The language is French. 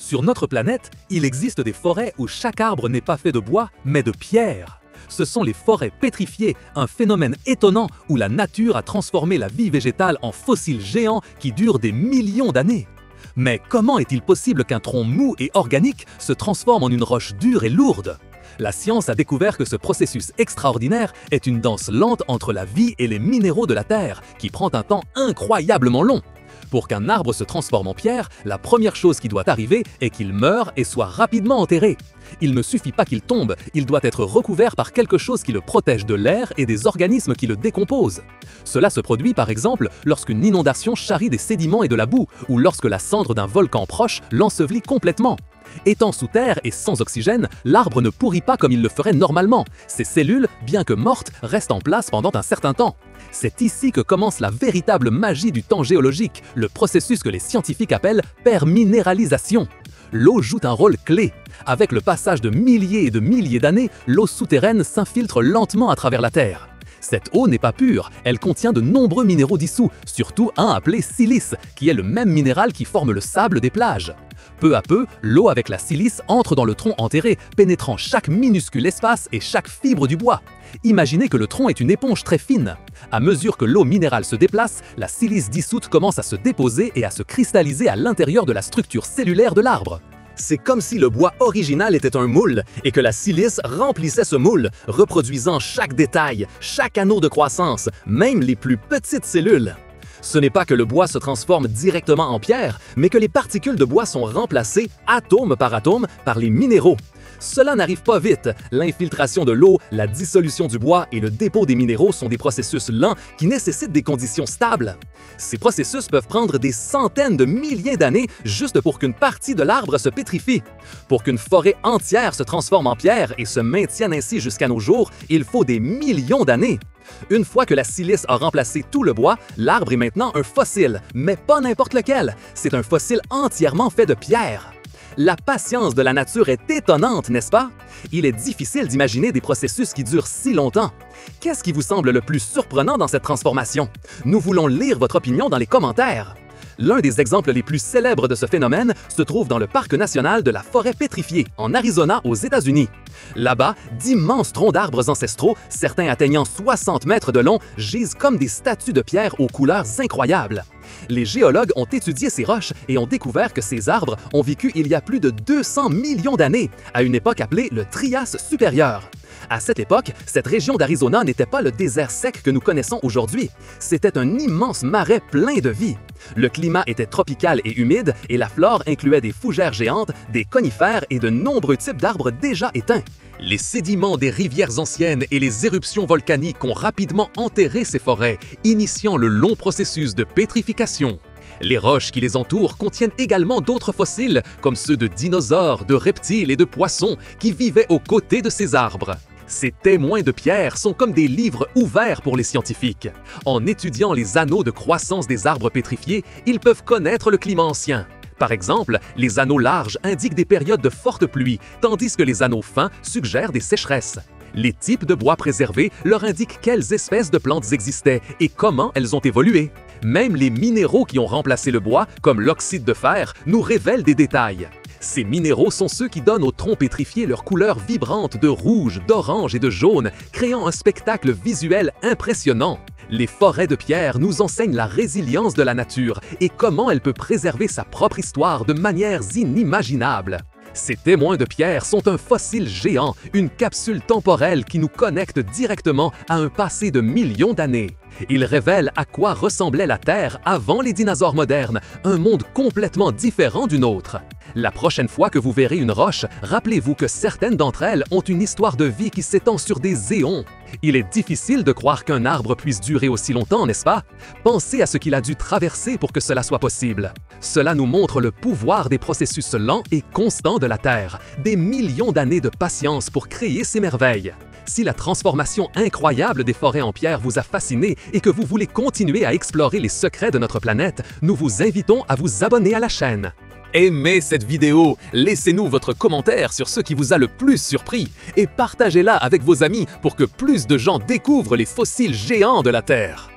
Sur notre planète, il existe des forêts où chaque arbre n'est pas fait de bois, mais de pierre. Ce sont les forêts pétrifiées, un phénomène étonnant où la nature a transformé la vie végétale en fossiles géants qui durent des millions d'années. Mais comment est-il possible qu'un tronc mou et organique se transforme en une roche dure et lourde? La science a découvert que ce processus extraordinaire est une danse lente entre la vie et les minéraux de la Terre, qui prend un temps incroyablement long. Pour qu'un arbre se transforme en pierre, la première chose qui doit arriver est qu'il meure et soit rapidement enterré. Il ne suffit pas qu'il tombe, il doit être recouvert par quelque chose qui le protège de l'air et des organismes qui le décomposent. Cela se produit par exemple lorsqu'une inondation charrie des sédiments et de la boue, ou lorsque la cendre d'un volcan proche l'ensevelit complètement. Étant sous terre et sans oxygène, l'arbre ne pourrit pas comme il le ferait normalement. Ses cellules, bien que mortes, restent en place pendant un certain temps. C'est ici que commence la véritable magie du temps géologique, le processus que les scientifiques appellent perminéralisation. L'eau joue un rôle clé. Avec le passage de milliers et de milliers d'années, l'eau souterraine s'infiltre lentement à travers la Terre. Cette eau n'est pas pure, elle contient de nombreux minéraux dissous, surtout un appelé silice, qui est le même minéral qui forme le sable des plages. Peu à peu, l'eau avec la silice entre dans le tronc enterré, pénétrant chaque minuscule espace et chaque fibre du bois. Imaginez que le tronc est une éponge très fine. À mesure que l'eau minérale se déplace, la silice dissoute commence à se déposer et à se cristalliser à l'intérieur de la structure cellulaire de l'arbre. C'est comme si le bois original était un moule et que la silice remplissait ce moule, reproduisant chaque détail, chaque anneau de croissance, même les plus petites cellules. Ce n'est pas que le bois se transforme directement en pierre, mais que les particules de bois sont remplacées, atome, par les minéraux. Cela n'arrive pas vite. L'infiltration de l'eau, la dissolution du bois et le dépôt des minéraux sont des processus lents qui nécessitent des conditions stables. Ces processus peuvent prendre des centaines de milliers d'années juste pour qu'une partie de l'arbre se pétrifie. Pour qu'une forêt entière se transforme en pierre et se maintienne ainsi jusqu'à nos jours, il faut des millions d'années. Une fois que la silice a remplacé tout le bois, l'arbre est maintenant un fossile, mais pas n'importe lequel. C'est un fossile entièrement fait de pierre. La patience de la nature est étonnante, n'est-ce pas? Il est difficile d'imaginer des processus qui durent si longtemps. Qu'est-ce qui vous semble le plus surprenant dans cette transformation? Nous voulons lire votre opinion dans les commentaires. L'un des exemples les plus célèbres de ce phénomène se trouve dans le parc national de la forêt pétrifiée, en Arizona, aux États-Unis. Là-bas, d'immenses troncs d'arbres ancestraux, certains atteignant 60 mètres de long, gisent comme des statues de pierre aux couleurs incroyables. Les géologues ont étudié ces roches et ont découvert que ces arbres ont vécu il y a plus de 200 millions d'années, à une époque appelée le Trias supérieur. À cette époque, cette région d'Arizona n'était pas le désert sec que nous connaissons aujourd'hui. C'était un immense marais plein de vie. Le climat était tropical et humide et la flore incluait des fougères géantes, des conifères et de nombreux types d'arbres déjà éteints. Les sédiments des rivières anciennes et les éruptions volcaniques ont rapidement enterré ces forêts, initiant le long processus de pétrification. Les roches qui les entourent contiennent également d'autres fossiles, comme ceux de dinosaures, de reptiles et de poissons qui vivaient aux côtés de ces arbres. Ces témoins de pierre sont comme des livres ouverts pour les scientifiques. En étudiant les anneaux de croissance des arbres pétrifiés, ils peuvent connaître le climat ancien. Par exemple, les anneaux larges indiquent des périodes de fortes pluies, tandis que les anneaux fins suggèrent des sécheresses. Les types de bois préservés leur indiquent quelles espèces de plantes existaient et comment elles ont évolué. Même les minéraux qui ont remplacé le bois, comme l'oxyde de fer, nous révèlent des détails. Ces minéraux sont ceux qui donnent aux troncs pétrifiés leur couleur vibrante de rouge, d'orange et de jaune, créant un spectacle visuel impressionnant. Les forêts de pierre nous enseignent la résilience de la nature et comment elle peut préserver sa propre histoire de manières inimaginables. Ces témoins de pierre sont un fossile géant, une capsule temporelle qui nous connecte directement à un passé de millions d'années. Ils révèlent à quoi ressemblait la Terre avant les dinosaures modernes, un monde complètement différent du nôtre. La prochaine fois que vous verrez une roche, rappelez-vous que certaines d'entre elles ont une histoire de vie qui s'étend sur des éons. Il est difficile de croire qu'un arbre puisse durer aussi longtemps, n'est-ce pas? Pensez à ce qu'il a dû traverser pour que cela soit possible. Cela nous montre le pouvoir des processus lents et constants de la Terre, des millions d'années de patience pour créer ces merveilles. Si la transformation incroyable des forêts en pierre vous a fasciné et que vous voulez continuer à explorer les secrets de notre planète, nous vous invitons à vous abonner à la chaîne. Aimez cette vidéo, laissez-nous votre commentaire sur ce qui vous a le plus surpris et partagez-la avec vos amis pour que plus de gens découvrent les fossiles géants de la Terre.